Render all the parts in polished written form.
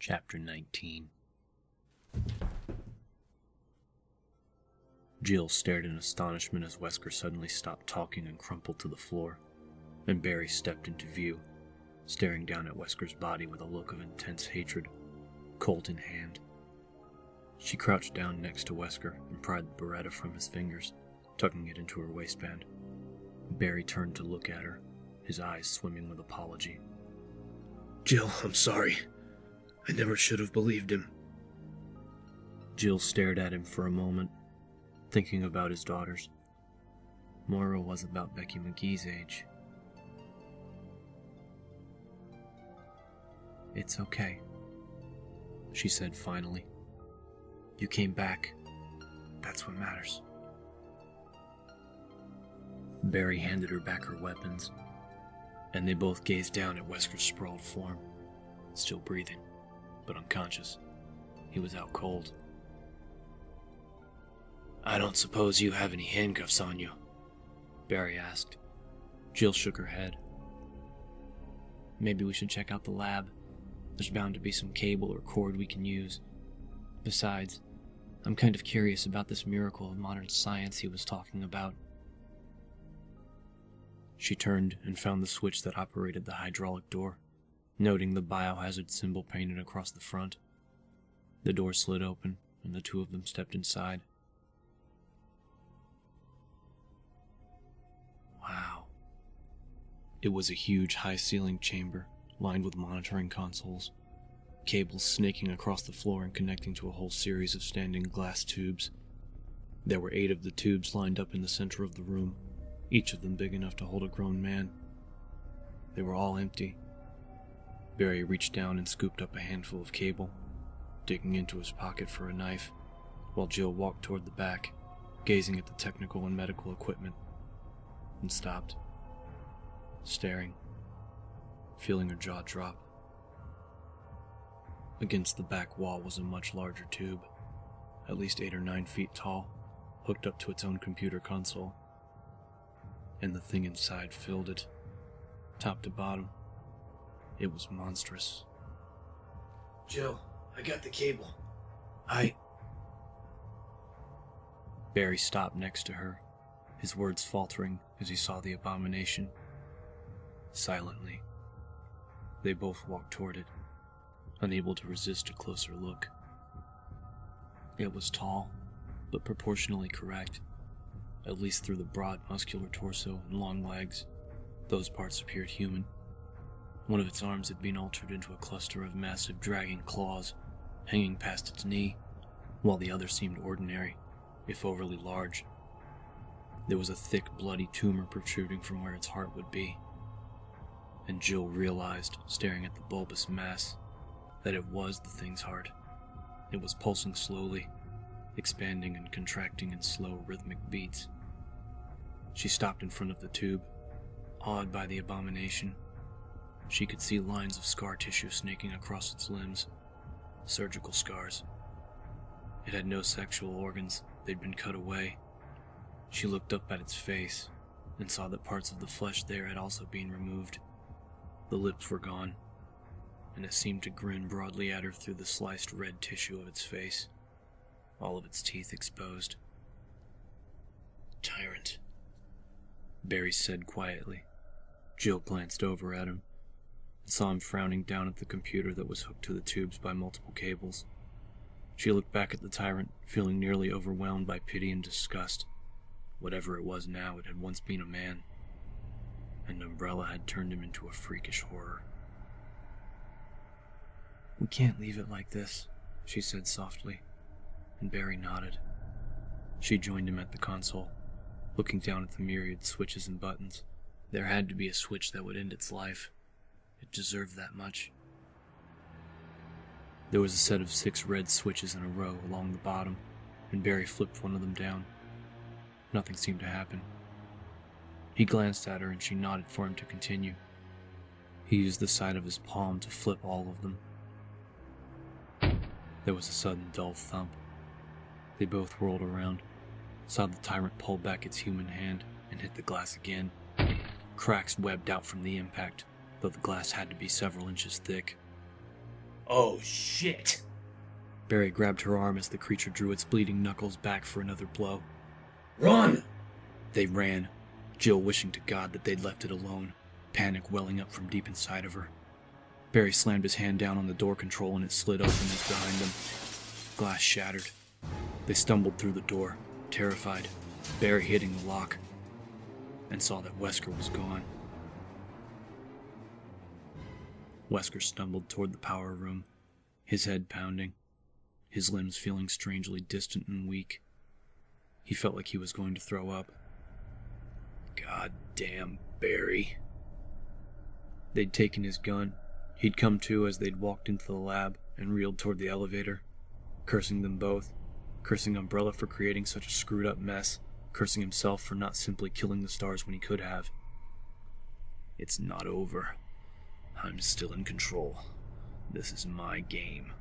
Chapter 19. Jill stared in astonishment as Wesker suddenly stopped talking and crumpled to the floor, and Barry stepped into view, staring down at Wesker's body with a look of intense hatred, Colt in hand. She crouched down next to Wesker and pried the Beretta from his fingers, tucking it into her waistband. Barry turned to look at her, his eyes swimming with apology. "Jill, I'm sorry. I never should have believed him." Jill stared at him for a moment, thinking about his daughters. Moira was about Becky McGee's age. "It's okay," she said finally. "You came back. That's what matters." Barry handed her back her weapons, and they both gazed down at Wesker's sprawled form, still breathing, but unconscious. He was out cold. "I don't suppose you have any handcuffs on you?" Barry asked. Jill shook her head. "Maybe we should check out the lab. There's bound to be some cable or cord we can use. Besides, I'm kind of curious about this miracle of modern science he was talking about." She turned and found the switch that operated the hydraulic door, noting the biohazard symbol painted across the front. The door slid open, and the two of them stepped inside. Wow. It was a huge, high-ceilinged chamber, lined with monitoring consoles, cables snaking across the floor and connecting to a whole series of standing glass tubes. There were 8 of the tubes lined up in the center of the room, each of them big enough to hold a grown man. They were all empty. Barry reached down and scooped up a handful of cable, digging into his pocket for a knife, while Jill walked toward the back, gazing at the technical and medical equipment, and stopped, staring, feeling her jaw drop. Against the back wall was a much larger tube, at least 8 or 9 feet tall, hooked up to its own computer console. And the thing inside filled it, top to bottom. It was monstrous. "Jill, I got the cable. Barry stopped next to her, his words faltering as he saw the abomination. Silently, they both walked toward it, unable to resist a closer look. It was tall, but proportionally correct, at least through the broad, muscular torso and long legs. Those parts appeared human. One of its arms had been altered into a cluster of massive, dragging claws, hanging past its knee, while the other seemed ordinary, if overly large. There was a thick, bloody tumor protruding from where its heart would be, and Jill realized, staring at the bulbous mass, that it was the thing's heart. It was pulsing slowly, expanding and contracting in slow, rhythmic beats. She stopped in front of the tube, awed by the abomination. She could see lines of scar tissue snaking across its limbs, surgical scars. It had no sexual organs, they'd been cut away. She looked up at its face and saw that parts of the flesh there had also been removed. The lips were gone, and it seemed to grin broadly at her through the sliced red tissue of its face, all of its teeth exposed. "Tyrant," Barry said quietly. Jill glanced over at him and saw him frowning down at the computer that was hooked to the tubes by multiple cables. She looked back at the tyrant, feeling nearly overwhelmed by pity and disgust. Whatever it was now, it had once been a man, and Umbrella had turned him into a freakish horror. "We can't leave it like this," she said softly, and Barry nodded. She joined him at the console, looking down at the myriad switches and buttons. There had to be a switch that would end its life. It deserved that much. There was a set of 6 red switches in a row along the bottom, and Barry flipped one of them down. Nothing seemed to happen. He glanced at her and she nodded for him to continue. He used the side of his palm to flip all of them. There was a sudden dull thump. They both whirled around, saw the tyrant pull back its human hand and hit the glass again. Cracks webbed out from the impact, though the glass had to be several inches thick. Oh, shit! Barry grabbed her arm as the creature drew its bleeding knuckles back for another blow. Run! They ran, Jill wishing to God that they'd left it alone, panic welling up from deep inside of her. Barry slammed his hand down on the door control and it slid open as behind them. Glass shattered. They stumbled through the door, terrified, Barry hitting the lock, and saw that Wesker was gone. Wesker stumbled toward the power room, his head pounding, his limbs feeling strangely distant and weak. He felt like he was going to throw up. God damn Barry. They'd taken his gun. He'd come to as they'd walked into the lab and reeled toward the elevator, cursing them both, cursing Umbrella for creating such a screwed up mess, cursing himself for not simply killing the stars when he could have. It's not over. I'm still in control. This is my game.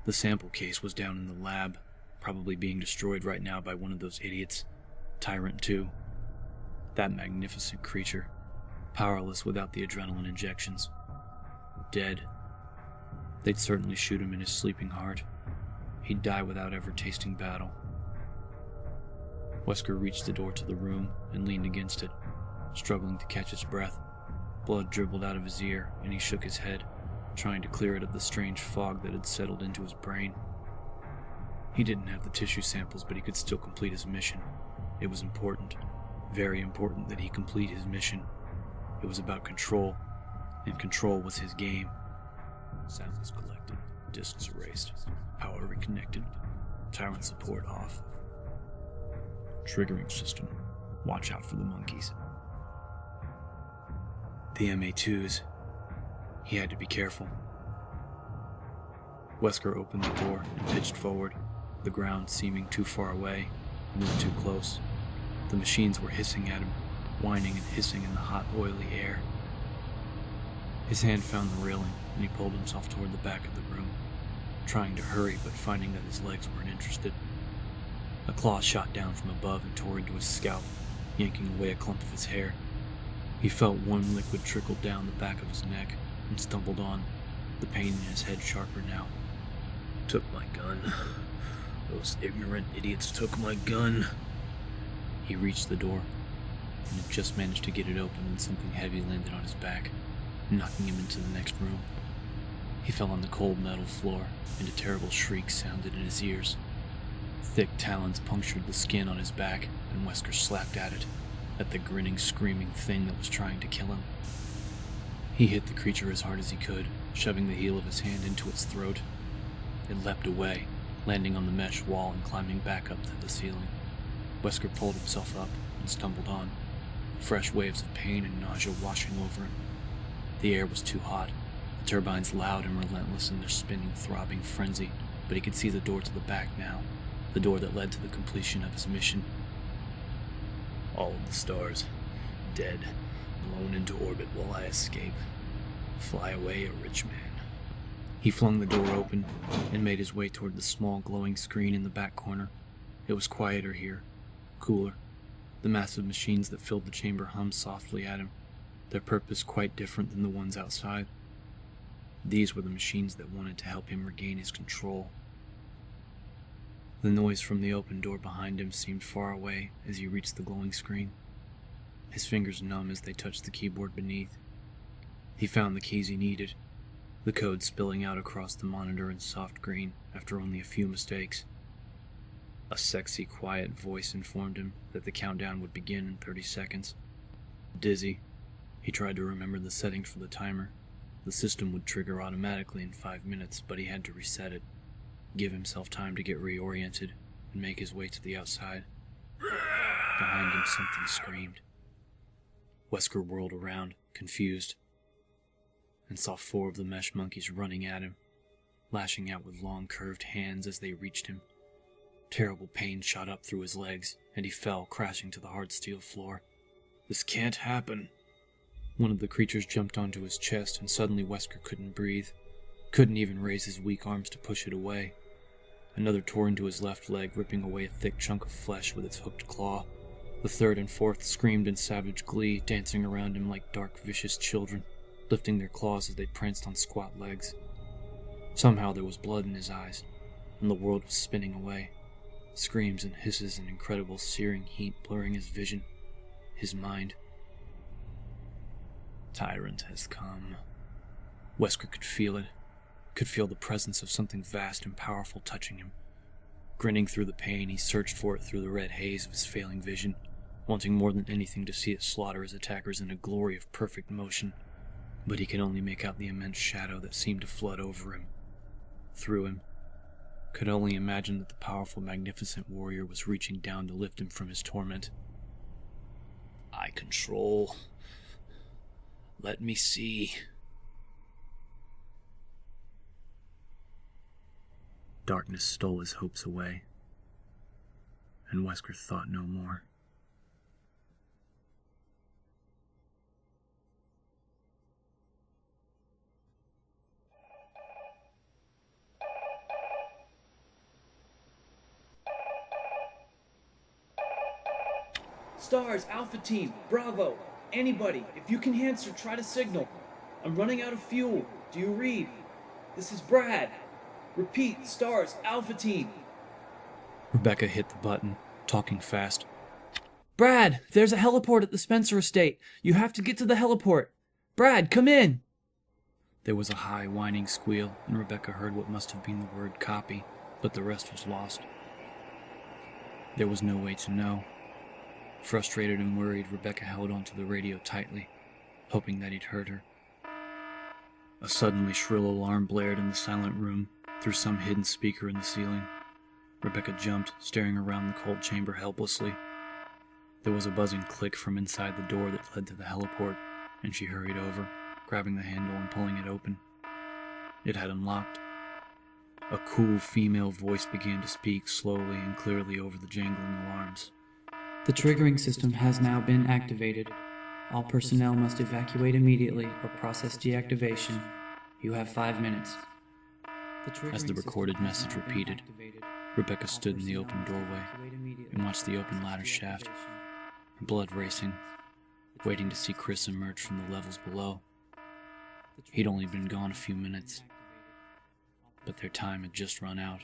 The sample case was down in the lab, probably being destroyed right now by one of those idiots. Tyrant 2. That magnificent creature, powerless without the adrenaline injections. Dead. They'd certainly shoot him in his sleeping heart. He'd die without ever tasting battle. Wesker reached the door to the room and leaned against it, struggling to catch his breath. Blood dribbled out of his ear, and he shook his head, trying to clear it of the strange fog that had settled into his brain. He didn't have the tissue samples, but he could still complete his mission. It was important, very important that he complete his mission. It was about control, and control was his game. Sounds collected, disks erased, power reconnected, Tyrant support off. Triggering system. Watch out for the monkeys. The MA2s. He had to be careful. Wesker opened the door and pitched forward, the ground seeming too far away and then too close. The machines were hissing at him, whining and hissing in the hot, oily air. His hand found the railing, and he pulled himself toward the back of the room, trying to hurry but finding that his legs weren't interested. A claw shot down from above and tore into his scalp, yanking away a clump of his hair. He felt warm liquid trickle down the back of his neck and stumbled on, the pain in his head sharper now. Took my gun. Those ignorant idiots took my gun. He reached the door, and had just managed to get it open when something heavy landed on his back, knocking him into the next room. He fell on the cold metal floor, and a terrible shriek sounded in his ears. Thick talons punctured the skin on his back, and Wesker slapped at it, at the grinning, screaming thing that was trying to kill him. He hit the creature as hard as he could, shoving the heel of his hand into its throat. It leapt away, landing on the mesh wall and climbing back up to the ceiling. Wesker pulled himself up and stumbled on, fresh waves of pain and nausea washing over him. The air was too hot, the turbines loud and relentless in their spinning, throbbing frenzy, but he could see the door to the back now, the door that led to the completion of his mission. All of the stars, dead, blown into orbit while I escape. Fly away, a rich man. He flung the door open and made his way toward the small glowing screen in the back corner. It was quieter here, cooler. The massive machines that filled the chamber hummed softly at him, their purpose quite different than the ones outside. These were the machines that wanted to help him regain his control. The noise from the open door behind him seemed far away as he reached the glowing screen, his fingers numb as they touched the keyboard beneath. He found the keys he needed, the code spilling out across the monitor in soft green after only a few mistakes. A sexy, quiet voice informed him that the countdown would begin in 30 seconds. Dizzy, he tried to remember the settings for the timer. The system would trigger automatically in 5 minutes, but he had to reset it, give himself time to get reoriented, and make his way to the outside. Behind him, something screamed. Wesker whirled around, confused, and saw 4 of the mesh monkeys running at him, lashing out with long curved hands as they reached him. Terrible pain shot up through his legs, and he fell, crashing to the hard steel floor. This can't happen. One of the creatures jumped onto his chest, and suddenly Wesker couldn't breathe, couldn't even raise his weak arms to push it away. Another tore into his left leg, ripping away a thick chunk of flesh with its hooked claw. The third and fourth screamed in savage glee, dancing around him like dark, vicious children, lifting their claws as they pranced on squat legs. Somehow there was blood in his eyes, and the world was spinning away. Screams and hisses and incredible searing heat blurring his vision, his mind. Tyrant has come. Wesker could feel it, could feel the presence of something vast and powerful touching him. Grinning through the pain, he searched for it through the red haze of his failing vision, wanting more than anything to see it slaughter his attackers in a glory of perfect motion. But he could only make out the immense shadow that seemed to flood over him, through him. Could only imagine that the powerful, magnificent warrior was reaching down to lift him from his torment. I control. Let me see. Darkness stole his hopes away, and Wesker thought no more. Stars, Alpha Team, Bravo, anybody, if you can answer, try to signal. I'm running out of fuel. Do you read? This is Brad. Repeat, Stars, Alpha Team. Rebecca hit the button, talking fast. Brad, there's a heliport at the Spencer estate. You have to get to the heliport. Brad, come in. There was a high, whining squeal, and Rebecca heard what must have been the word copy, but the rest was lost. There was no way to know. Frustrated and worried, Rebecca held onto the radio tightly, hoping that he'd heard her. A suddenly shrill alarm blared in the silent room through some hidden speaker in the ceiling. Rebecca jumped, staring around the cold chamber helplessly. There was a buzzing click from inside the door that led to the heliport, and she hurried over, grabbing the handle and pulling it open. It had unlocked. A cool female voice began to speak slowly and clearly over the jangling alarms. The triggering system has now been activated. All personnel must evacuate immediately or process deactivation. You have 5 minutes. As the recorded message repeated, Rebecca stood in the open doorway and watched the open ladder shaft, her blood racing, waiting to see Chris emerge from the levels below. He'd only been gone a few minutes, but their time had just run out.